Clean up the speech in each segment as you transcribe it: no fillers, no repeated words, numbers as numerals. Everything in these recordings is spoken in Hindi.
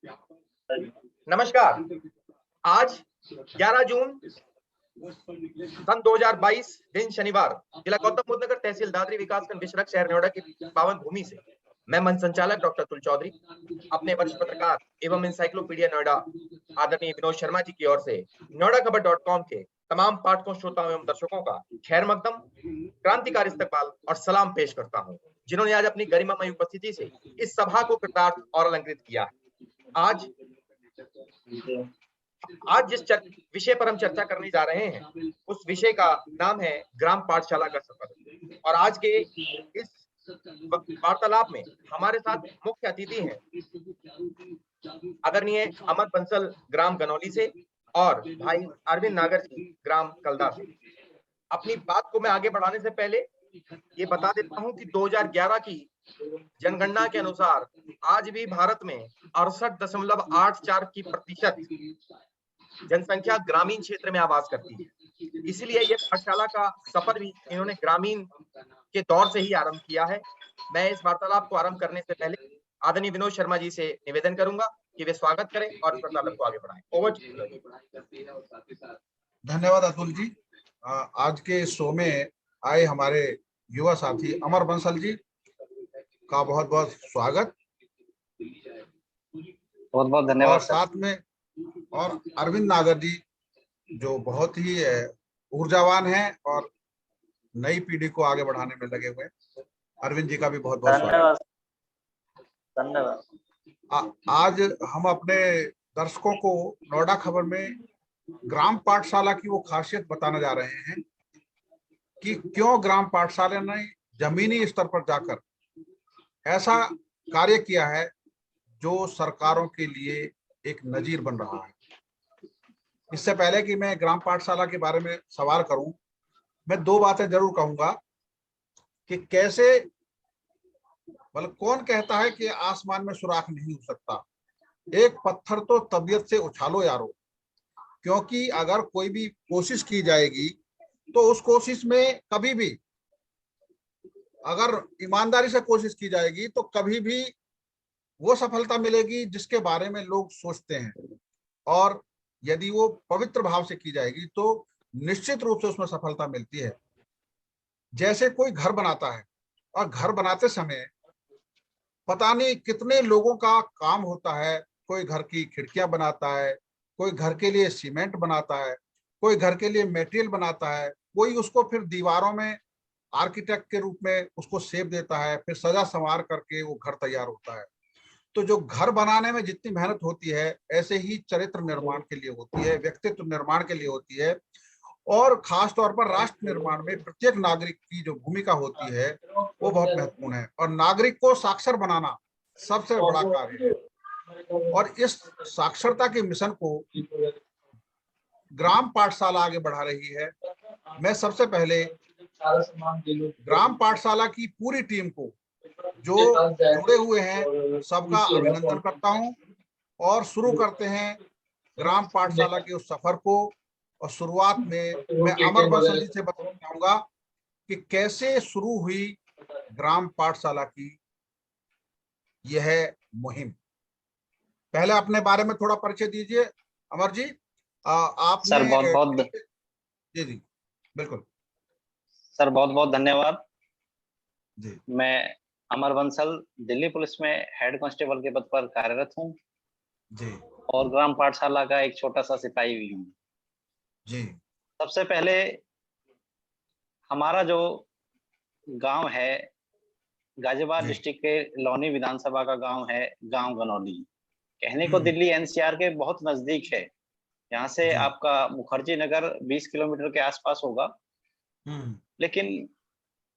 नमस्कार। आज 11 जून सन 2022 दिन शनिवार जिला गौतम बुद्ध नगर तहसील दादरी विकासखंड विशरख शहर नोएडा की पावन भूमि से मैं मंच संचालक डॉक्टर तुल चौधरी अपने वरिष्ठ पत्रकार एवं इंसाइक्लोपीडिया नोएडा आदरणीय विनोद शर्मा जी की ओर से नोएडा खबर .com के तमाम पाठकों, श्रोताओं एवं दर्शकों का खैर मकदम, क्रांतिकारी इस्तकबाल और सलाम पेश करता हूं, जिन्होंने आज अपनी गरिमामय उपस्थिति से इस सभा को कृतार्थ और अलंकृत किया है। आज आज जिस विषय पर हम चर्चा करने जा रहे हैं, उस विषय का नाम है ग्राम पाठशाला का सफर। और आज के इस वार्तालाप में हमारे साथ मुख्य अतिथि हैं आदरणीय अमर बंसल ग्राम गनौली से और भाई अरविंद नागर जी ग्राम कलदा से। अपनी बात को मैं आगे बढ़ाने से पहले ये बता देता हूं कि 2011 की जनगणना के अनुसार आज भी भारत में 68.84 की प्रतिशत जनसंख्या ग्रामीण क्षेत्र में आवास करती है। इसलिए ये पाठशाला का सफर भी इन्होंने ग्रामीण के दौर से ही आरंभ किया है। मैं इस वार्तालाप को आरंभ करने से पहले आदरणीय विनोद शर्मा जी से निवेदन करूंगा कि वे स्वागत करें और इस वार्तालाप को आगे बढ़ाएं। Over to you. धन्यवाद अतुल जी। आज के शो में आए हमारे युवा साथी अमर बंसल जी का बहुत बहुत स्वागत, बहुत बहुत धन्यवाद। और साथ में और अरविंद नागर जी जो बहुत ही ऊर्जावान हैं और नई पीढ़ी को आगे बढ़ाने में लगे हुए हैं। अरविंद जी का भी बहुत बहुत स्वागत। धन्यवाद। आज हम अपने दर्शकों को नोएडा खबर में ग्राम पाठशाला की वो खासियत बताने जा रहे हैं कि क्यों ग्राम पाठशाला ने जमीनी स्तर पर जाकर ऐसा कार्य किया है जो सरकारों के लिए एक नजीर बन रहा है। इससे पहले कि मैं ग्राम पाठशाला के बारे में सवाल करूं, मैं दो बातें जरूर कहूंगा कि कैसे, मतलब कौन कहता है कि आसमान में सुराख नहीं हो सकता। एक पत्थर तो तबीयत से उछालो यारो, क्योंकि अगर कोई भी कोशिश की जाएगी तो उस कोशिश में कभी भी, अगर ईमानदारी से कोशिश की जाएगी तो कभी भी वो सफलता मिलेगी जिसके बारे में लोग सोचते हैं, और यदि वो पवित्र भाव से की जाएगी तो निश्चित रूप से उसमें सफलता मिलती है। जैसे कोई घर बनाता है और घर बनाते समय पता नहीं कितने लोगों का काम होता है। कोई घर की खिड़कियां बनाता है, कोई घर के लिए सीमेंट बनाता है, कोई घर के लिए मटेरियल बनाता है, कोई उसको फिर दीवारों में आर्किटेक्ट के रूप में उसको शेप देता है, फिर सजा संवार करके वो घर तैयार होता है। तो जो घर बनाने में जितनी मेहनत होती है, ऐसे ही चरित्र निर्माण के लिए होती है, व्यक्तित्व निर्माण के लिए होती है, और खास तौर पर राष्ट्र निर्माण में प्रत्येक नागरिक की जो भूमिका होती है वो बहुत महत्वपूर्ण है। और नागरिक को साक्षर बनाना सबसे बड़ा कार्य है, और इस साक्षरता के मिशन को ग्राम पाठशाला आगे बढ़ा रही है। मैं सबसे पहले ग्राम पाठशाला की पूरी टीम को जो जुड़े हुए हैं सबका अभिनंदन करता हूं, और शुरू करते हैं ग्राम पाठशाला के उस सफर को। और शुरुआत में मैं अमर बंसल जी से बताना चाहूंगा कि कैसे शुरू हुई ग्राम पाठशाला की यह मुहिम। पहले अपने बारे में थोड़ा परिचय दीजिए अमर जी। आपने सर बहुत बहुत जी बिल्कुल सर, बहुत बहुत धन्यवाद जी। मैं अमर बंसल दिल्ली पुलिस में हेड कांस्टेबल के पद पर कार्यरत हूँ जी और ग्राम पाठशाला का एक छोटा सा सिपाही भी हूँ जी। सबसे पहले हमारा जो गांव है गाजियाबाद डिस्ट्रिक्ट के लौनी विधानसभा का गांव है, गांव गनौली। कहने को दिल्ली एनसीआर के बहुत नजदीक है। यहाँ से आपका मुखर्जी नगर 20 किलोमीटर के आसपास होगा। लेकिन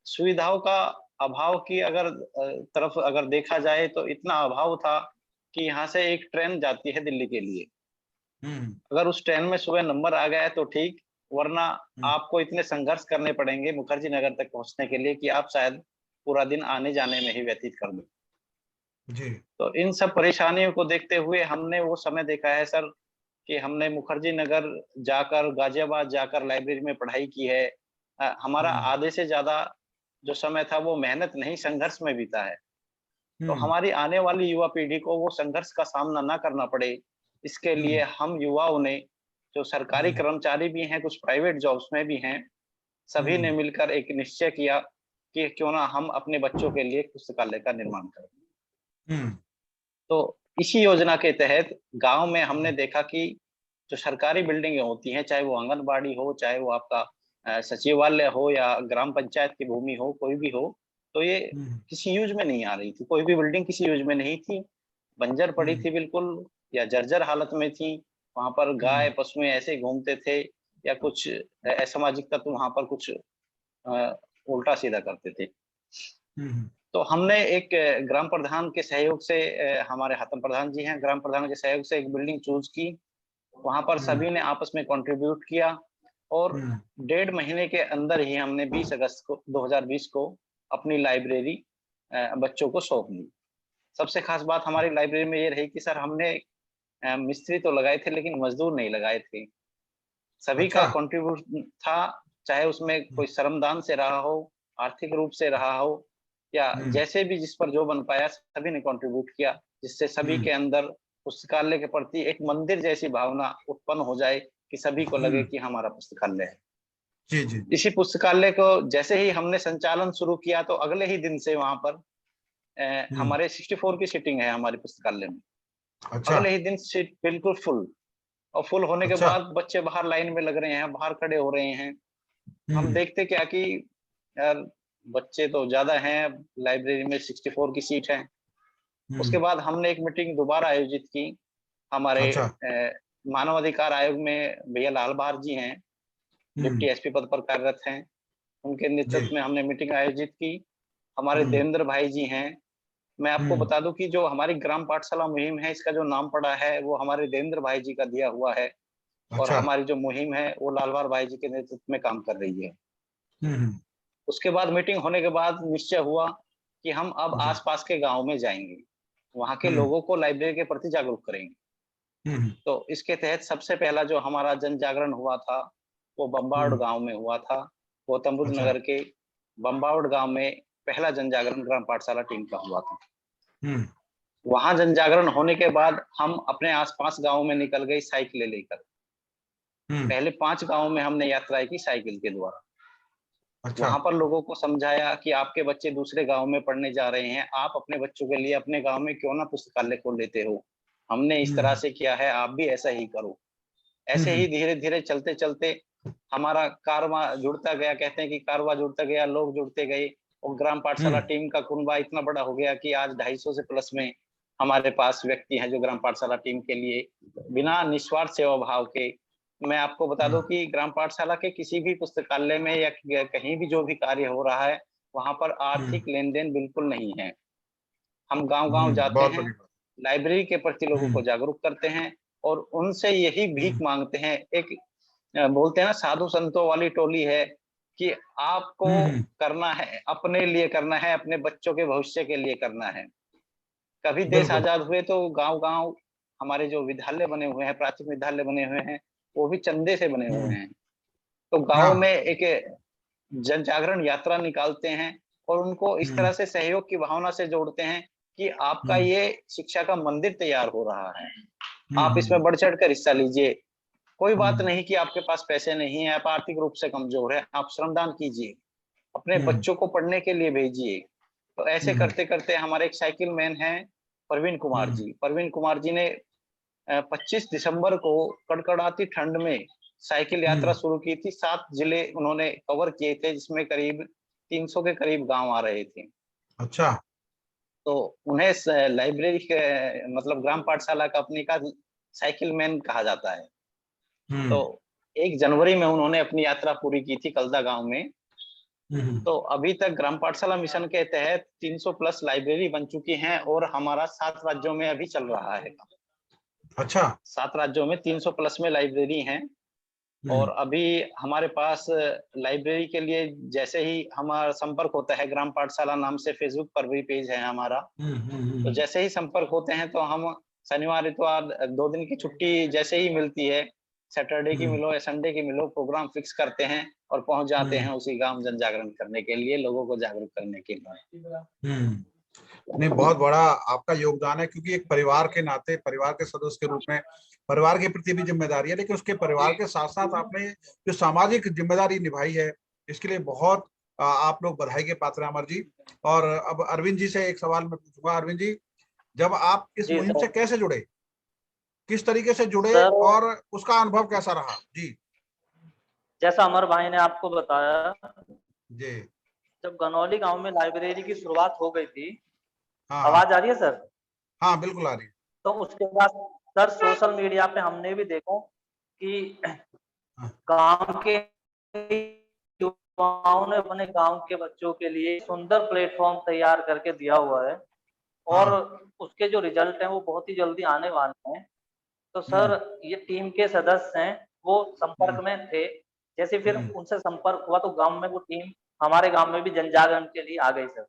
सुविधाओं का अभाव की अगर देखा जाए तो इतना अभाव था कि यहाँ से एक ट्रेन जाती है दिल्ली के लिए। अगर उस ट्रेन में सुबह नंबर आ गया तो ठीक, वरना आपको इतने संघर्ष करने पड़ेंगे मुखर्जी नगर तक पहुंचने के लिए कि आप शायद पूरा दिन आने जाने में ही व्यतीत कर दो जी। तो इन सब परेशानियों को देखते हुए हमने वो समय देखा है सर कि हमने मुखर्जी नगर जाकर, गाजियाबाद जाकर लाइब्रेरी में पढ़ाई की है। हमारा आधे से ज्यादा जो समय था वो मेहनत नहीं संघर्ष में बीता है। तो हमारी आने वाली युवा पीढ़ी को वो संघर्ष का सामना ना करना पड़े, इसके लिए हम युवाओं ने, जो सरकारी कर्मचारी भी हैं, कुछ प्राइवेट जॉब्स में भी हैं, सभी ने मिलकर एक निश्चय किया कि क्यों ना हम अपने बच्चों के लिए पुस्तकालय का निर्माण करें। तो इसी योजना के तहत गांव में हमने देखा कि जो सरकारी बिल्डिंगें होती हैं, चाहे वो आंगनबाड़ी हो, चाहे वो आपका सचिवालय हो या ग्राम पंचायत की भूमि हो, कोई भी हो, तो ये किसी यूज में नहीं आ रही थी। कोई भी बिल्डिंग किसी यूज में नहीं थी, बंजर पड़ी थी बिल्कुल, या जर्जर हालत में थी। वहां पर गाय पशुएं ऐसे घूमते थे, या कुछ असामाजिक तत्व वहां पर कुछ उल्टा सीधा करते थे। तो हमने एक ग्राम प्रधान के सहयोग से, हमारे हातम प्रधान जी हैं, ग्राम प्रधान के सहयोग से एक बिल्डिंग चूज की। वहां पर सभी ने आपस में कंट्रीब्यूट किया, और 1.5 महीने के अंदर ही हमने 20 अगस्त को 2020 को अपनी लाइब्रेरी बच्चों को सौंप दी। सबसे खास बात हमारी लाइब्रेरी में ये रही कि सर, हमने मिस्त्री तो लगाए थे लेकिन मजदूर नहीं लगाए थे। सभी का कंट्रीब्यूशन था, चाहे उसमें कोई श्रमदान से रहा हो, आर्थिक रूप से रहा हो, या जैसे भी जिस पर जो बन पाया, सभी ने कंट्रीब्यूट किया, जिससे सभी के अंदर पुस्तकालय के प्रति एक मंदिर जैसी भावना उत्पन्न हो जाए कि सभी को लगे कि हमारा पुस्तकालय है। जी जी। इसी पुस्तकालय को जैसे ही हमने संचालन शुरू किया, तो अगले ही दिन से वहां पर हमारे 64 की सीटिंग है हमारे पुस्तकालय में। अगले ही दिन सीट बिल्कुल फुल, और फुल होने के बाद बच्चे बाहर लाइन में लग रहे हैं, बाहर खड़े हो रहे हैं। हम देखते क्या कि यार, बच्चे तो ज्यादा हैं, लाइब्रेरी में 64 की सीट है। उसके बाद हमने एक मीटिंग दोबारा आयोजित की। हमारे मानव अधिकार आयोग में भैया लाल बहार जी हैं, डिप्टी एसपी पद पर कार्यरत हैं, उनके नेतृत्व में हमने मीटिंग आयोजित की। हमारे देवेंद्र भाई जी हैं। मैं आपको बता दूं कि जो हमारी ग्राम पाठशाला मुहिम है, इसका जो नाम पड़ा है वो हमारे देवेंद्र भाई जी का दिया हुआ है। और हमारी जो मुहिम है वो लालवार भाई जी के नेतृत्व में काम कर रही है। उसके बाद मीटिंग होने के बाद निश्चय हुआ कि हम अब आसपास के गांव में जाएंगे, वहां के लोगों को लाइब्रेरी के प्रति जागरूक करेंगे। तो इसके तहत सबसे पहला जो हमारा जन जागरण हुआ था, वो बम्बावड़ गांव में हुआ था। गौतम बुद्ध नगर के बम्बावड़ गांव में पहला जन जागरण ग्राम पाठशाला टीम का हुआ था। वहां जन जागरण होने के बाद हम अपने आसपास गांव में निकल गए साइकिलें लेकर। पहले 5 गांव में हमने यात्राएं की साइकिल के द्वारा। वहां पर लोगों को समझाया कि आपके बच्चे दूसरे गांव में पढ़ने जा रहे हैं, आप अपने बच्चों के लिए अपने गांव में क्यों ना पुस्तकालय खोल लेते हो। हमने इस तरह से किया है, आप भी ऐसा ही करो। ऐसे ही धीरे धीरे चलते चलते हमारा कारवां जुड़ता गया। कहते हैं कि कारवां जुड़ता गया, लोग जुड़ते गए, और ग्राम पाठशाला टीम का कुनबा इतना बड़ा हो गया कि आज 250 से प्लस में हमारे पास व्यक्ति हैं जो ग्राम पाठशाला टीम के लिए बिना निस्वार्थ सेवा भाव के। मैं आपको बता दूं कि ग्राम पाठशाला के किसी भी पुस्तकालय में या कहीं भी जो भी कार्य हो रहा है, वहां पर आर्थिक लेन देन बिल्कुल नहीं है। हम गांव-गांव जाते हैं, लाइब्रेरी के प्रति लोगों को जागरूक करते हैं, और उनसे यही भीख मांगते हैं। एक बोलते हैं ना, साधु संतों वाली टोली है कि आपको करना है, अपने लिए करना है, अपने बच्चों के भविष्य के लिए करना है। कभी देश आजाद हुए तो गांव-गांव हमारे जो विद्यालय बने हुए हैं, प्राथमिक विद्यालय बने हुए हैं, वो भी चंदे से बने हुए हैं। तो गांव में एक जन जागरण यात्रा निकालते हैं, और उनको इस तरह से सहयोग की भावना से जोड़ते हैं कि आपका ये शिक्षा का मंदिर तैयार हो रहा है, आप इसमें बढ़ चढ़ कर हिस्सा लीजिए। कोई बात नहीं कि आपके पास पैसे नहीं है, आप आर्थिक रूप से कमजोर है, आप श्रमदान कीजिए, अपने बच्चों को पढ़ने के लिए भेजिए। तो ऐसे करते करते हमारे एक साइकिल मैन है प्रवीण कुमार जी। प्रवीण कुमार जी ने 25 दिसंबर को कड़कड़ाती ठंड में साइकिल यात्रा शुरू की थी। 7 जिले उन्होंने कवर किए थे, जिसमें करीब 300 के करीब गांव आ रहे थे। अच्छा। तो उन्हें लाइब्रेरी के मतलब ग्राम पाठशाला का अपनी का साइकिल मैन कहा जाता है। तो 1 जनवरी में उन्होंने अपनी यात्रा पूरी की थी कलदा गांव में। तो अभी तक ग्राम पाठशाला मिशन के तहत 300 प्लस लाइब्रेरी बन चुकी हैं, और हमारा 7 राज्यों में अभी चल रहा है। अच्छा। 7 राज्यों में 300 प्लस में लाइब्रेरी हैं। और अभी हमारे पास लाइब्रेरी के लिए जैसे ही हमारा संपर्क होता है, ग्राम पाठशाला नाम से फेसबुक पर भी पेज है हमारा। तो जैसे ही संपर्क होते हैं तो हम शनिवार इतवार 2 दिन की छुट्टी जैसे ही मिलती है, सैटरडे की मिलो या संडे की मिलो, प्रोग्राम फिक्स करते हैं और पहुंच जाते हैं उसी गांव जन जागरण करने के लिए, लोगों को जागरूक करने के लिए। नहीं, बहुत बड़ा आपका योगदान है, क्योंकि एक परिवार के नाते, परिवार के सदस्य के रूप में परिवार के प्रति भी जिम्मेदारी है, लेकिन उसके परिवार के साथ साथ आपने जो सामाजिक जिम्मेदारी निभाई है, इसके लिए बहुत आप लोग बधाई के पात्र हैं अमर जी। और अब अरविंद जी से एक सवाल मैं पूछूंगा। अरविंद जी, जब आप इस जी मुहिम सर। से कैसे जुड़े, किस तरीके से जुड़े सर और उसका अनुभव कैसा रहा जी? जैसा अमर भाई ने आपको बताया, जी। जब गनौली गांव में लाइब्रेरी की शुरुआत हो गई थी, हाँ हाँ आवाज आ रही है सर? हाँ, बिल्कुल आ रही है। तो उसके बाद सर सोशल मीडिया पे हमने भी देखा कि हाँ गांव के युवाओं ने अपने गांव के बच्चों के लिए सुंदर प्लेटफॉर्म तैयार करके दिया हुआ है, और हाँ। उसके जो रिजल्ट हैं वो बहुत ही जल्दी आने वाले हैं। तो हम्म सर ये टीम के सदस्य हैं, वो हम्म संपर्क में थे। जैसे फिर हम्म उनसे संपर्क हुआ तो गांव में वो टीम, हमारे गांव में भी जनजागरण के लिए आ गई सर।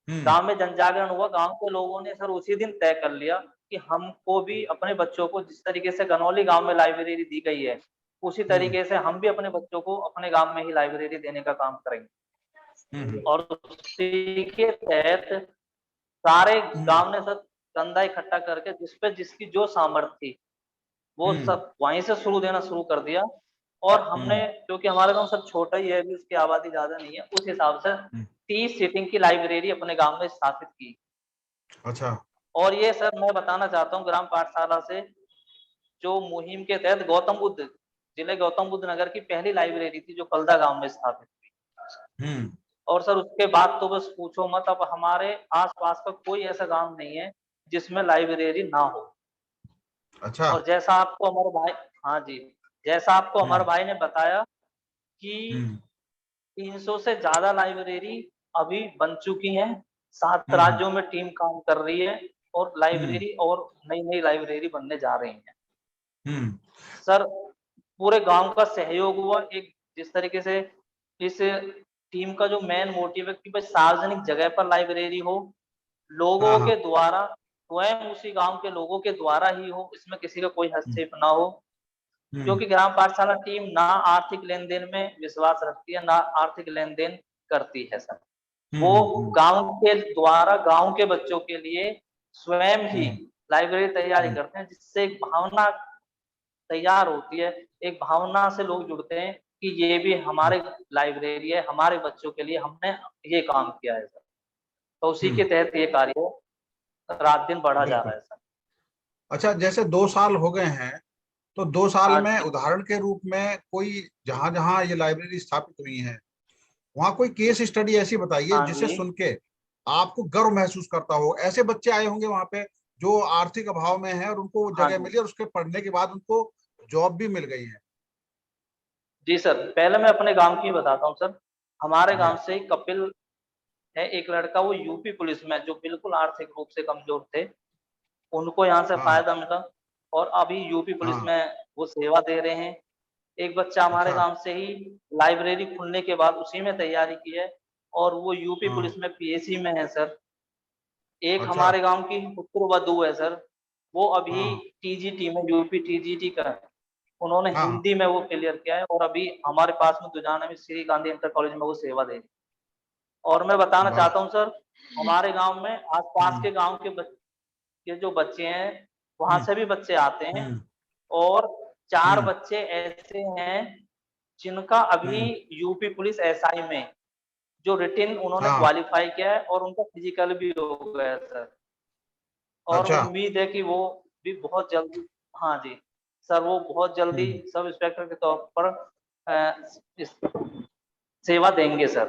हम्म गांव में जनजागरण हुआ, गांव के लोगों ने सर उसी दिन तय कर लिया कि हमको भी अपने बच्चों को, जिस तरीके से गनौली गांव में लाइब्रेरी दी गई है, उसी हम्म तरीके से हम भी अपने बच्चों को अपने गांव में ही लाइब्रेरी देने का काम करेंगे। हम्म और उसी के तहत सारे हम्म गांव ने सर चंदा इकट्ठा करके जिस पे जिसकी जो सामर्थ्य थी, वो हम्म सब वहीं से शुरू देना शुरू कर दिया। और हमने, हम्म क्योंकि हमारा गांव सर छोटा ही है, भी उसकी आबादी ज्यादा नहीं है, उस हिसाब से हम्म। 30 सीटिंग की लाइब्रेरी अपने गांव में स्थापित की। अच्छा। और ये सर मैं बताना चाहता हूँ, ग्राम पाठशाला से जो मुहिम के तहत गौतम बुद्ध जिले गौतम बुद्ध नगर की पहली लाइब्रेरी थी, जो कलदा गांव में स्थापित हुई। हम्म और सर उसके बाद तो बस पूछो मत, अब हमारे आसपास का कोई ऐसा गांव नहीं है जिसमें लाइब्रेरी ना हो। अच्छा। और जैसा आपको अमर भाई, हाँ जी, जैसा आपको अमर हम्म भाई ने बताया कि हम्म 300 से ज्यादा लाइब्रेरी अभी बन चुकी हैं, 7 हम्म राज्यों में टीम काम कर रही है, और हम्म लाइब्रेरी और नई नई लाइब्रेरी बनने जा रही हैं। हम्म सर पूरे गांव का सहयोग हुआ, एक जिस तरीके से इस टीम का जो मेन मोटिव है कि भाई सार्वजनिक जगह पर लाइब्रेरी हो, हाँ लोगों हाँ। के द्वारा, स्वयं उसी गांव के लोगों के द्वारा ही हो, इसमें किसी का कोई हम्म हस्तक्षेप ना हो। हम्म क्योंकि ग्राम पाठशाला टीम ना आर्थिक लेन देन में विश्वास रखती है, ना आर्थिक लेन देन करती है सर। वो हम्म गांव के द्वारा गांव के बच्चों के लिए स्वयं ही हम्म लाइब्रेरी तैयारी हम्म करते हैं, जिससे एक भावना तैयार होती है, एक भावना से लोग जुड़ते हैं कि ये भी हमारे लाइब्रेरी है, हमारे बच्चों के लिए हमने ये काम किया है सर। तो उसी के हम्म, तहत ये कार्य रात दिन बढ़ा जा रहा बिल्कुल। है सर। अच्छा, जैसे 2 साल हो गए हैं, तो 2 साल हाँ में जी। उदाहरण के रूप में कोई, जहां जहां ये लाइब्रेरी स्थापित हुई है, वहां कोई केस स्टडी ऐसी बताइए हाँ जिसे जी। सुन के आपको गर्व महसूस करता हो। ऐसे बच्चे आए होंगे वहां पे जो आर्थिक अभाव में है और उनको वो हाँ जगह जी। मिली और उसके पढ़ने के बाद उनको जॉब भी मिल गई है। जी सर, पहले मैं अपने गांव की बताता हूँ सर। हमारे जी। गांव से ही कपिल है एक लड़का, वो यूपी पुलिस में, जो बिल्कुल आर्थिक रूप से कमजोर थे, उनको यहाँ से हाँ फायदा मिला, और अभी यूपी पुलिस हाँ। में वो सेवा दे रहे हैं। एक बच्चा हमारे अच्छा। गांव से ही लाइब्रेरी खुलने के बाद उसी में तैयारी की है, और वो यूपी हाँ। पुलिस में पीएसी में है सर। एक अच्छा। हमारे गांव की पुत्रवधू है सर, वो अभी हाँ टीजीटी में, यूपी टीजीटी का है, उन्होंने हाँ हाँ। हिंदी में वो क्लियर किया है, और अभी हमारे पास में दुजाना में श्री गांधी इंटर कॉलेज में वो सेवा दे रही है। और मैं बताना वाह। चाहता हूँ सर, हमारे गांव में आसपास हम्म के गांव के जो बच्चे हैं, वहां हम्म से भी बच्चे आते हैं। हम्म और 4 हम्म बच्चे ऐसे हैं जिनका अभी हम्म। यूपी पुलिस एसआई में जो रिटिन उन्होंने हाँ। क्वालिफाई किया है, और उनका फिजिकल भी हो गया है सर। और अच्छा। उम्मीद है कि वो भी बहुत जल्दी, हाँ जी सर, वो बहुत जल्दी हम्म सब इंस्पेक्टर के तौर पर इस सेवा देंगे सर।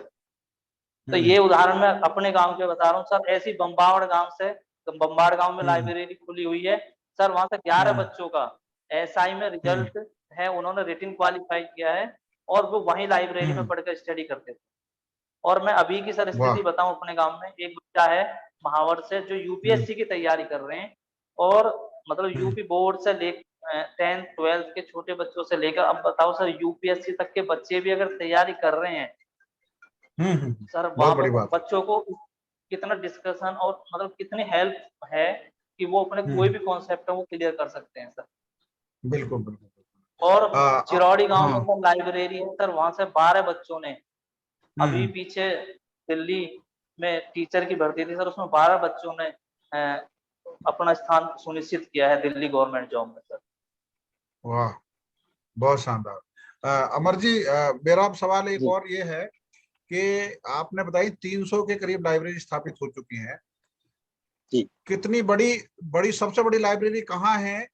तो हम्म ये उदाहरण मैं अपने गांव के बता रहा हूँ सर। ऐसी बम्बावड़ गांव से, बम्बाड़ गांव में हम्म लाइब्रेरी खुली हुई है सर, वहां से 11 हम्म बच्चों का एसआई में हम्म रिजल्ट है, उन्होंने रिटिन क्वालिफाई किया है, और वो वहीं लाइब्रेरी में हम्म। पढ़कर स्टडी करते थे। और मैं अभी की सर स्थिति वाह। बताऊं, अपने गांव में एक बच्चा है महावर से, जो हम्म यूपीएससी की तैयारी कर रहे हैं, और मतलब हम्म यूपी बोर्ड से ले 10th 12th के छोटे बच्चों से लेकर, अब बताओ सर, यूपीएससी तक के बच्चे भी अगर तैयारी कर रहे हैं सर, वहां बहुत पर बड़ी बात है। बच्चों को कितना डिस्कशन और मतलब कितनी हेल्प है कि वो अपने कोई हम्म। भी कॉन्सेप्ट है वो क्लियर कर सकते हैं सर। बिल्कुल बिल्कुल। और चिरौड़ी गांव में हाँ। सर लाइब्रेरी है सर, वहां से 12 बच्चों ने अभी हम्म पीछे दिल्ली में टीचर की भर्ती थी सर, उसमें 12 बच्चों ने अपना स्थान सुनिश्चित किया है दिल्ली गवर्नमेंट जॉब में सर। वाह, बहुत शानदार। अमर जी, मेरा अब सवाल एक जी। और ये है कि आपने बताई 300 के करीब लाइब्रेरी स्थापित हो चुकी हैं। जी। कितनी बड़ी बड़ी सबसे बड़ी लाइब्रेरी कहाँ है,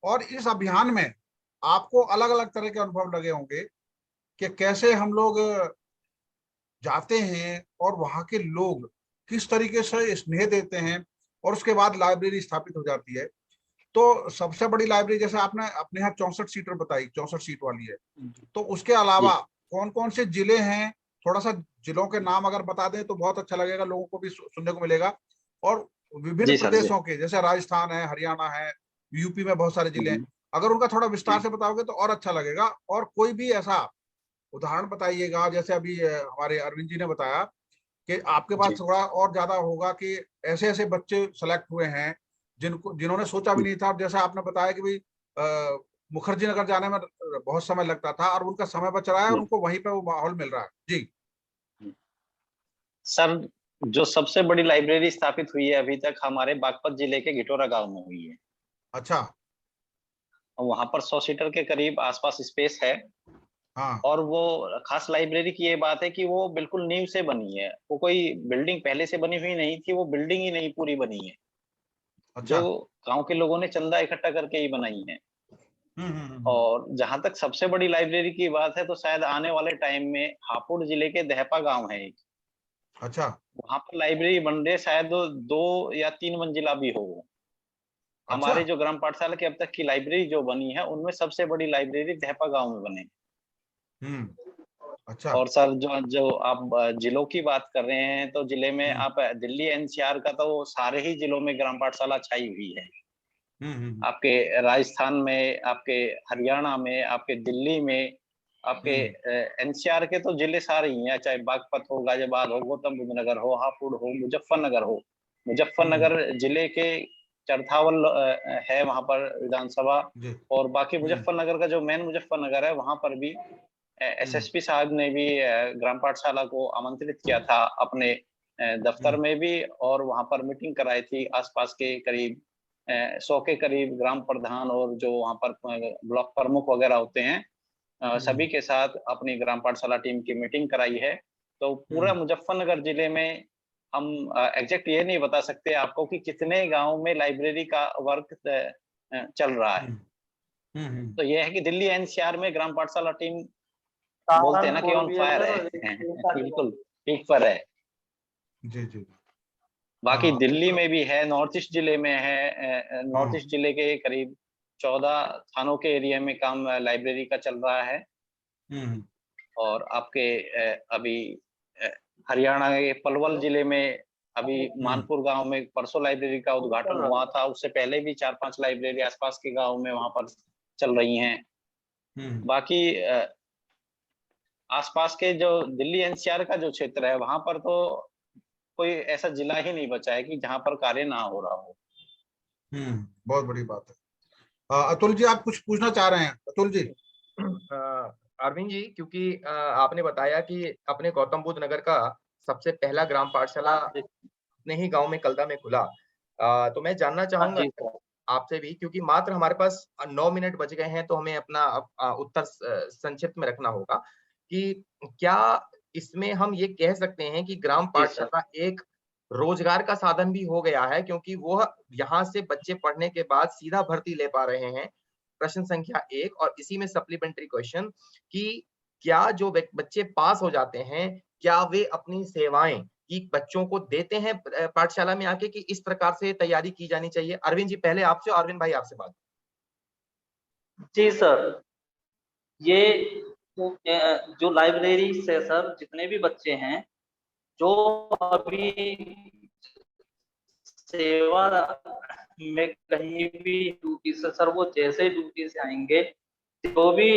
और इस अभियान में आपको अलग अलग तरह के अनुभव लगे होंगे कि कैसे हम लोग जाते हैं और वहां के लोग किस तरीके से स्नेह देते हैं, और उसके बाद लाइब्रेरी स्थापित हो जाती है। तो सबसे बड़ी लाइब्रेरी जैसे आपने अपने यहाँ 64 सीटर बताई, 64 सीट वाली है, तो उसके अलावा कौन कौन से जिले हैं, थोड़ा सा जिलों के नाम अगर बता दें तो बहुत अच्छा लगेगा, लोगों को भी सुनने को मिलेगा। और विभिन्न जी सर, जी। प्रदेशों के जैसे राजस्थान है, हरियाणा है, यूपी में बहुत सारे जिले हैं, अगर उनका थोड़ा विस्तार से बताओगे तो और अच्छा लगेगा। और कोई भी ऐसा उदाहरण बताइएगा, जैसे अभी हमारे अरविंद जी ने बताया कि आपके पास जी। थोड़ा और ज्यादा होगा कि ऐसे ऐसे बच्चे सेलेक्ट हुए हैं जिन्होंने सोचा भी नहीं था। और जैसा आपने बताया कि भाई मुखर्जी नगर जाने में बहुत समय लगता था, और उनका समय बच रहा है और उनको वहीं पे वो माहौल मिल रहा है। जी सर, जो सबसे बड़ी लाइब्रेरी स्थापित हुई है अभी तक हमारे बागपत जिले के घिटोरा गांव में हुई है। अच्छा। वहां पर 100 सीटर के करीब आसपास स्पेस है। हाँ। और वो खास लाइब्रेरी की ये बात है कि वो बिल्कुल नींव से बनी है, वो कोई बिल्डिंग पहले से बनी हुई नहीं थी, वो बिल्डिंग ही नहीं पूरी बनी है, जो अच्छा। गांव के लोगों ने चंदा इकट्ठा करके ही बनाई है। हम्म। और जहां तक सबसे बड़ी लाइब्रेरी की बात है तो शायद आने वाले टाइम में हापुड़ जिले के दहपा गांव है एक, अच्छा। वहां पर लाइब्रेरी बन रही है, शायद वो 2 या 3 मंजिला भी हो। अच्छा। हमारे जो ग्राम पाठशाला की अब तक की लाइब्रेरी जो बनी है उनमें सबसे बड़ी लाइब्रेरी दहपा गांव में बने। अच्छा। और सर, जो जो आप जिलों की बात कर रहे हैं तो जिले में आप दिल्ली एनसीआर का तो वो सारे ही जिलों में ग्राम पाठशाला छाई हुई है। आपके राजस्थान में, आपके हरियाणा में, आपके दिल्ली में, आपके एनसीआर के तो जिले सारे ही हैं, चाहे बागपत हो, गाजियाबाद हो, गौतम बुद्ध नगर हो, हापुड़ हो, मुजफ्फरनगर हो। मुजफ्फरनगर जिले के चरथावल है वहां पर विधानसभा। जी। और बाकी मुजफ्फरनगर का जो मेन मुजफ्फरनगर है वहां पर भी एसएसपी साहब ने भी ग्राम पाठशाला को आमंत्रित किया था अपने दफ्तर में भी, और वहां पर मीटिंग कराई थी। आसपास के करीब 100 के करीब ग्राम प्रधान और जो वहां पर ब्लॉक प्रमुख वगैरह होते हैं, सभी के साथ अपनी ग्राम पाठशाला टीम की मीटिंग कराई है। तो पूरा मुजफ्फरनगर जिले में हम एग्जैक्ट ये नहीं बता सकते आपको कि कितने गांव में लाइब्रेरी का वर्क चल रहा है। तो ये है कि दिल्ली एनसीआर में ग्राम पाठशाला टीम बोलते हैं ना कि सहारनपुर ऑन भी है फायर सर, है। और बिल्कुल पीक पर है। जी जी। बाकी हाँ। दिल्ली में भी है, नॉर्थ ईस्ट जिले में है, नॉर्थ ईस्ट जिले के करीब 14 थानों के एरिया में काम लाइब्रेरी का चल रहा है। और आपके अभी हरियाणा के पलवल जिले में अभी मानपुर गांव में परसों लाइब्रेरी का उद्घाटन हुआ था, उससे पहले भी 4-5 लाइब्रेरी आसपास के गांव में वहां पर चल रही हैं। बाकी आसपास के जो दिल्ली एनसीआर का जो क्षेत्र है वहां पर तो कोई ऐसा जिला ही नहीं बचा है कि जहां पर कार्य ना हो रहा हो। बहुत बड़ी बात है। अतुल जी, आप कुछ पूछना चाह रहे हैं? अतुल जी। अरविंद जी, क्योंकि आपने बताया कि अपने गौतम बुद्ध नगर का सबसे पहला ग्राम पाठशाला अपने ही गांव में कलदा में खुला, तो मैं जानना चाहूंगा जी सर। आपसे भी, क्योंकि मात्र हमारे पास 9 मिनट बच गए हैं, तो हमें अपना उत्तर संक्षिप्त में रखना होगा कि क्या इसमें हम ये कह सकते हैं कि ग्राम पाठशाला एक रोजगार का साधन भी हो गया है, क्योंकि वो यहाँ से बच्चे पढ़ने के बाद सीधा भर्ती ले पा रहे हैं? प्रश्न संख्या 1, और इसी में सप्लीमेंट्री क्वेश्चन कि क्या जो बच्चे पास हो जाते हैं, क्या वे अपनी सेवाएं कि बच्चों को देते हैं पाठशाला में आके, कि इस प्रकार से तैयारी की जानी चाहिए? अरविंद जी पहले आपसे, अरविंद भाई आपसे बात। जी सर, ये जो लाइब्रेरी से सर जितने भी बच्चे हैं जो अभी सेवा में कहीं भी ड्यूटी से सर, वो जैसे ड्यूटी से आएंगे, जो भी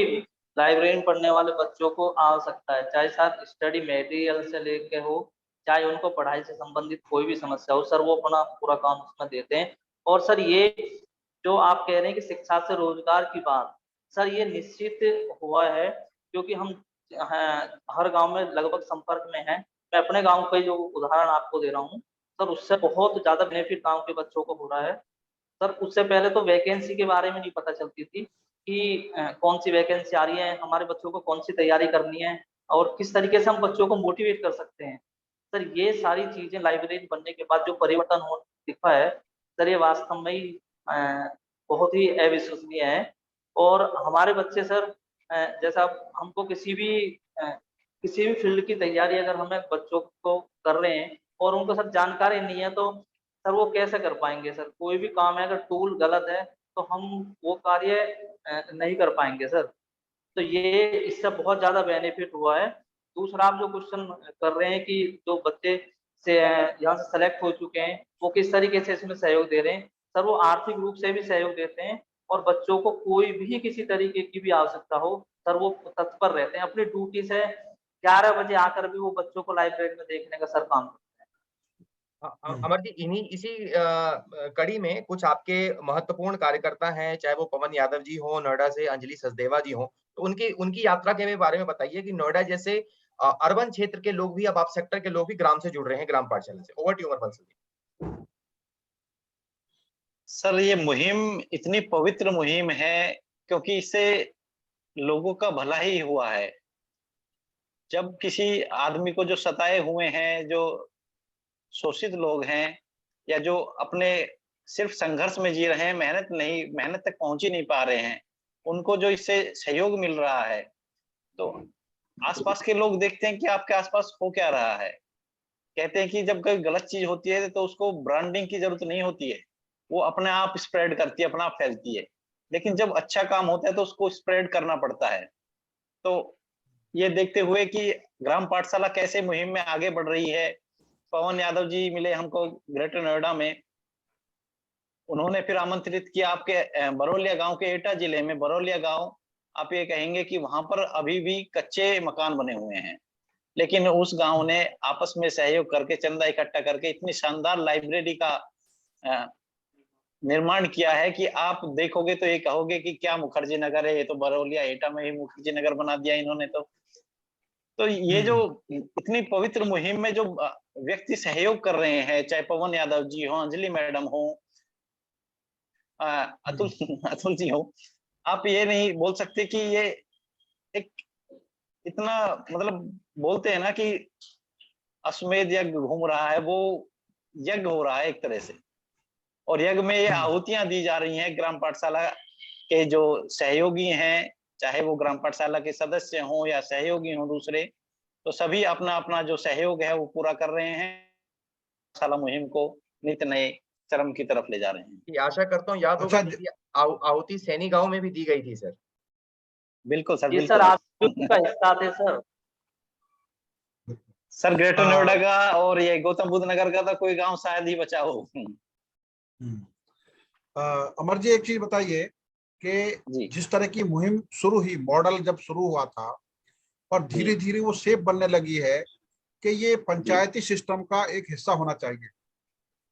लाइब्रेरी में पढ़ने वाले बच्चों को आवश्यकता है, चाहे साथ स्टडी मटेरियल से लेके हो, चाहे उनको पढ़ाई से संबंधित कोई भी समस्या हो, सर वो अपना पूरा काम उसमें देते हैं। और सर ये जो आप कह रहे हैं कि शिक्षा से रोजगार की बात, सर ये निश्चित हुआ है, क्योंकि हम हर गांव में लगभग संपर्क में हैं, मैं अपने गाँव का जो उदाहरण आपको दे रहा हूँ, सर उससे बहुत ज़्यादा बेनिफिट गाँव के बच्चों को हो रहा है। सर उससे पहले तो वैकेंसी के बारे में नहीं पता चलती थी कि कौन-सी वैकेंसी आ रही है, हमारे बच्चों को कौन-सी तैयारी करनी है और किस तरीके से हम बच्चों को मोटिवेट कर सकते हैं। सर ये सारी चीज़ें लाइब्रेरी बनने के बाद जो परिवर्तन हो दिखा है, सर ये वास्तव में ही बहुत ही अविश्वसनीय है और हमारे बच्चे सर जैसा हमको किसी भी फ़ील्ड की तैयारी अगर हमें बच्चों को कर रहे हैं और उनको सर जानकारी नहीं है तो सर वो कैसे कर पाएँगे सर? कोई भी काम है अगर टूल गलत है तो हम वो कार्य नहीं कर पाएँगे सर। तो ये इससे बहुत ज़्यादा बेनिफिट हुआ है। दूसरा आप जो क्वेश्चन कर रहे हैं कि जो बच्चे से यहाँ से सेलेक्ट हो चुके हैं, वो किस तरीके से इसमें सहयोग दे रहे हैं। सर वो आर्थिक रूप से भी सहयोग देते हैं और बच्चों को कोई भी किसी तरीके की भी आवश्यकता हो, सर वो तत्पर रहते हैं। अपनी ड्यूटी से 11 बजे आकर भी वो बच्चों को लाइब्रेरी में देखने का सर काम करते अमर जी इसी कड़ी में कुछ आपके महत्वपूर्ण कार्यकर्ता हैं, चाहे वो पवन यादव जी हो, नोएडा से अंजलि सचदेवा जी हो, तो उनकी उनकी यात्रा के बारे में बताइए कि नोएडा जैसे अर्बन क्षेत्र के लोग भी अब आप सेक्टर के लोग भी ग्राम से जुड़ रहे हैं, ग्राम पाठशाला से। Over to you Amar Bansal ji. Sir ये मुहिम इतनी पवित्र मुहिम है क्योंकि इससे लोगों का भला ही हुआ है। जब किसी आदमी को जो सताए हुए हैं, जो शोषित लोग हैं या जो अपने सिर्फ संघर्ष में जी रहे हैं, मेहनत तक पहुंच ही नहीं पा रहे हैं, उनको जो इससे सहयोग मिल रहा है, तो आसपास के लोग देखते हैं कि आपके आसपास हो क्या रहा है। कहते हैं कि जब कोई गलत चीज होती है तो उसको ब्रांडिंग की जरूरत नहीं होती है, वो अपने आप स्प्रेड करती है, अपने आप फैलती है। लेकिन जब अच्छा काम होता है तो उसको स्प्रेड करना पड़ता है। तो ये देखते हुए कि ग्राम पाठशाला कैसे मुहिम में आगे बढ़ रही है, पवन यादव जी मिले हमको ग्रेटर नोएडा में। उन्होंने फिर आमंत्रित किया आपके बरौलिया गांव के एटा जिले में बरौलिया गांव, आप ये कहेंगे कि वहां पर अभी भी कच्चे मकान बने हुए हैं, लेकिन उस गांव ने आपस में सहयोग करके चंदा इकट्ठा करके इतनी शानदार लाइब्रेरी का निर्माण किया है कि आप देखोगे तो ये कहोगे कि क्या मुखर्जी नगर है, ये तो बरौलिया एटा में ही मुखर्जी नगर बना दिया इन्होंने। तो ये जो इतनी पवित्र मुहिम में जो व्यक्ति सहयोग कर रहे हैं, चाहे पवन यादव जी हो, अंजलि मैडम हो, अतुल अतुल जी हो, आप ये नहीं बोल सकते कि ये एक इतना मतलब बोलते हैं ना कि अश्वमेध यज्ञ घूम रहा है, वो यज्ञ हो रहा है एक तरह से। और यज्ञ में ये आहुतियां दी जा रही हैं ग्राम पाठशाला के जो सहयोगी हैं, चाहे वो ग्राम पाठशाला के सदस्य हों या सहयोगी हों दूसरे, तो सभी अपना अपना जो सहयोग है वो पूरा कर रहे हैं, पाठशाला मुहिम को नित नए चरम की तरफ ले जा रहे हैं। आशा करता हूँ याद होगा कि आहुति सैनी गांव में भी दी गई थी सर। बिल्कुल सर, हैं। ये बिल्कुल। सर आप का हिस्सा थे सर। सर ग्रेटर नोएडा का और ये गौतम बुद्ध नगर का तो कोई गांव शायद ही बचा हो। अमर जी एक चीज बताइए कि जिस तरह की मुहिम शुरू हुई, मॉडल जब शुरू हुआ था और धीरे धीरे वो शेप बनने लगी है कि ये पंचायती सिस्टम का एक हिस्सा होना चाहिए,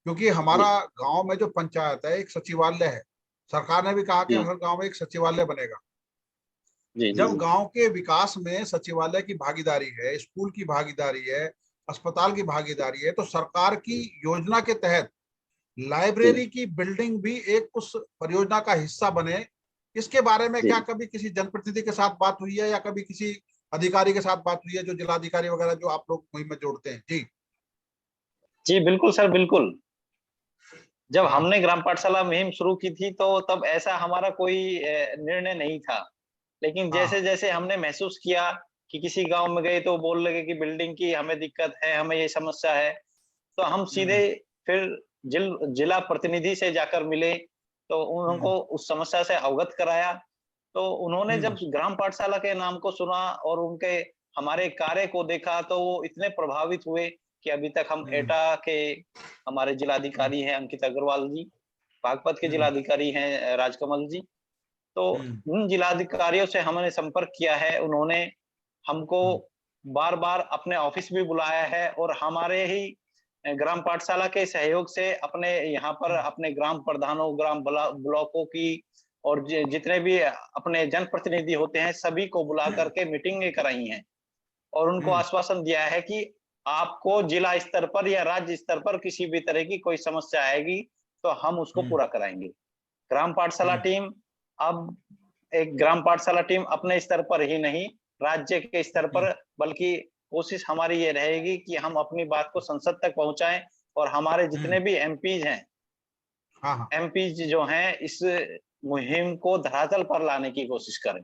क्योंकि हमारा गांव में जो पंचायत है एक सचिवालय है। सरकार ने भी कहा कि हर गांव में एक सचिवालय बनेगा। जब गांव के विकास में सचिवालय की भागीदारी है, स्कूल की भागीदारी है, अस्पताल की भागीदारी है, तो सरकार की योजना के तहत लाइब्रेरी की बिल्डिंग भी एक उस परियोजना का हिस्सा बने। इसके बारे में क्या कभी किसी जनप्रतिनिधि के साथ बात हुई है या कभी किसी अधिकारी के साथ बात हुई है, जो जिलाधिकारी वगैरह जो आप लोग मुहिम में जोड़ते हैं? जी बिल्कुल सर, बिल्कुल। जब हमने ग्राम पाठशाला मुहिम शुरू की थी तो तब ऐसा हमारा कोई निर्णय नहीं था, लेकिन जैसे जैसे हमने महसूस किया कि किसी गांव में गए तो बोल लगे कि बिल्डिंग की हमें दिक्कत है, हमें ये समस्या है, तो हम सीधे फिर जिला प्रतिनिधि से जाकर मिले, तो उनको उस समस्या से अवगत कराया। तो उन्होंने जब ग्राम पाठशाला के नाम को सुना और उनके हमारे कार्य को देखा तो वो इतने प्रभावित हुए कि अभी तक हम एटा के हमारे जिलाधिकारी हैं अंकित अग्रवाल जी, बागपत के जिलाधिकारी हैं राजकमल जी, तो उन जिलाधिकारियों से हमने संपर्क किया है। उन्होंने हमको बार बार अपने ऑफिस भी बुलाया है और हमारे ही ग्राम पाठशाला के सहयोग से अपने यहाँ पर अपने ग्राम प्रधानों, ग्राम ब्लॉकों की और जितने भी अपने जनप्रतिनिधि होते हैं सभी को बुला करके मीटिंगें कराई हैं और उनको आश्वासन दिया है कि आपको जिला स्तर पर या राज्य स्तर पर किसी भी तरह की कोई समस्या आएगी तो हम उसको पूरा कराएंगे। ग्राम पाठशाला टीम, अब एक ग्राम पाठशाला टीम अपने स्तर पर ही नहीं, राज्य के स्तर पर, बल्कि कोशिश हमारी ये रहेगी कि हम अपनी बात को संसद तक पहुंचाएं और हमारे जितने भी एमपीज हैं, एमपीज जो हैं, इस मुहिम को धरातल पर लाने की कोशिश करें।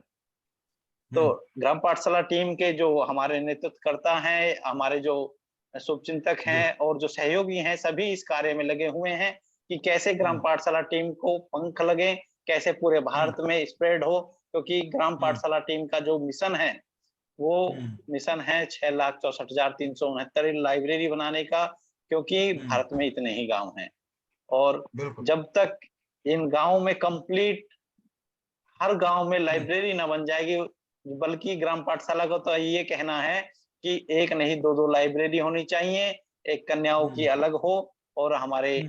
तो ग्राम पाठशाला टीम के जो हमारे नेतृत्वकर्ता हैं, हमारे जो शुभचिंतक हैं और जो सहयोगी हैं, सभी इस कार्य में लगे हुए हैं कि कैसे ग्राम पाठशाला टीम को पंख लगे, कैसे पूरे भारत में स्प्रेड हो, क्योंकि ग्राम पाठशाला टीम का जो मिशन है वो मिशन है 6,64,369 लाइब्रेरी बनाने का, क्योंकि भारत में इतने ही गांव हैं और जब तक इन गांव में कंप्लीट हर गांव में लाइब्रेरी न बन जाएगी, बल्कि ग्राम पाठशाला को तो ये कहना है कि एक नहीं 2-2 लाइब्रेरी होनी चाहिए, एक कन्याओं की अलग हो और हमारे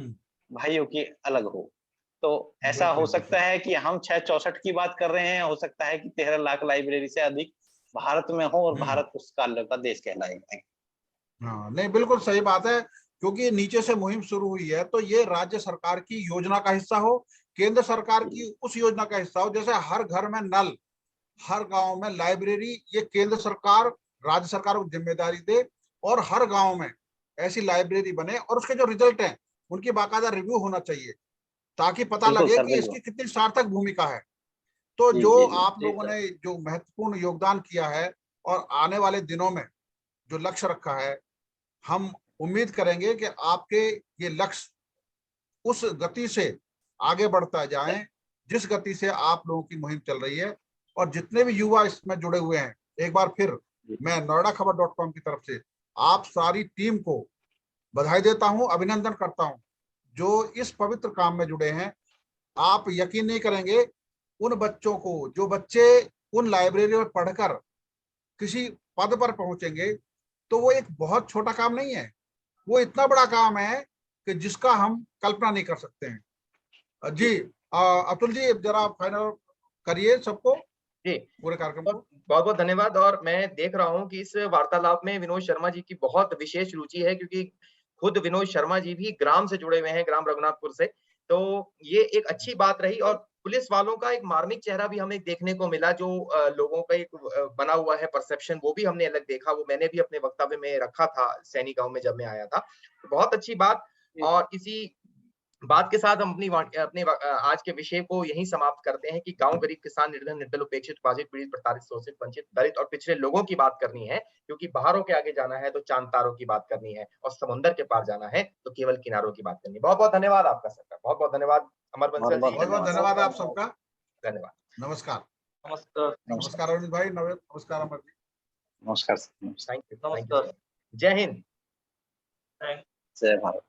भाइयों की अलग हो। तो ऐसा हो सकता है कि हम 664 की बात कर रहे हैं, हो सकता है कि 13 लाख लाइब्रेरी से अधिक भारत में हो और भारत उस कार्य का देश कहलाएगा। हाँ, नहीं बिल्कुल सही बात है, क्योंकि नीचे से मुहिम शुरू हुई है तो ये राज्य सरकार की योजना का हिस्सा हो, केंद्र सरकार की उस योजना का हिस्सा हो, जैसे हर घर में नल, हर गांव में लाइब्रेरी, ये केंद्र सरकार राज्य सरकार को जिम्मेदारी दे और हर गांव में ऐसी लाइब्रेरी बने और उसके जो रिजल्ट हैं उनकी बाकायदा रिव्यू होना चाहिए, ताकि पता लगे कि इसकी कितनी सार्थक भूमिका है। तो जो आप लोगों ने जो महत्वपूर्ण योगदान किया है और आने वाले दिनों में जो लक्ष्य रखा है, हम उम्मीद करेंगे कि आपके ये लक्ष्य उस गति से आगे बढ़ता जाए जिस गति से आप लोगों की मुहिम चल रही है। और जितने भी युवा इसमें जुड़े हुए हैं, एक बार फिर मैं noidaKhabar.com की तरफ से आप सारी टीम को बधाई देता हूं, अभिनंदन करता हूं जो इस पवित्र काम में जुड़े हैं। आप यकीन नहीं करेंगे, उन बच्चों को, जो बच्चे उन लाइब्रेरी में पढ़कर किसी पद पर पहुंचेंगे, तो वो एक बहुत छोटा काम नहीं है, वो इतना बड़ा काम है कि जिसका हम कल्पना नहीं कर सकते हैं। जी अतुल जी, जरा फाइनल करिए सबको, जी पूरे कार्यक्रम को। बहुत बहुत धन्यवाद। और मैं देख रहा हूं कि इस वार्तालाप में विनोद शर्मा जी की बहुत विशेष रुचि है, क्योंकि खुद विनोद शर्मा जी भी ग्राम से जुड़े हुए हैं, ग्राम रघुनाथपुर से। तो ये एक अच्छी बात रही। और पुलिस वालों का एक मार्मिक चेहरा भी हमें देखने को मिला, जो लोगों का एक बना हुआ है परसेप्शन, वो भी हमने अलग देखा। वो मैंने भी अपने वक्तव्य में रखा था सैनी गांव में जब मैं आया था। तो बहुत अच्छी बात। और इसी बात के साथ हम अपने आज के विषय को यहीं समाप्त करते हैं कि गांव गरीब किसान निर्धन निर्दल उपेक्षित बाधित पीड़ित प्रताड़ित शोषित वंचित दलित और पिछड़े लोगों की बात करनी है, क्योंकि पहाड़ों के आगे जाना है तो चांद तारों की बात करनी है, और समुद्र के पार जाना है तो केवल किनारों की बात करनी है। बहुत बहुत धन्यवाद आपका सबका, बहुत बहुत धन्यवाद अमर बंसल जी, बहुत बहुत धन्यवाद आप सबका, धन्यवाद, नमस्कार। नमस्कार, नमस्कार अरविंद भाई, नमस्कार अमर जी, नमस्कार। थैंक यू, जय हिंद, जय भारत।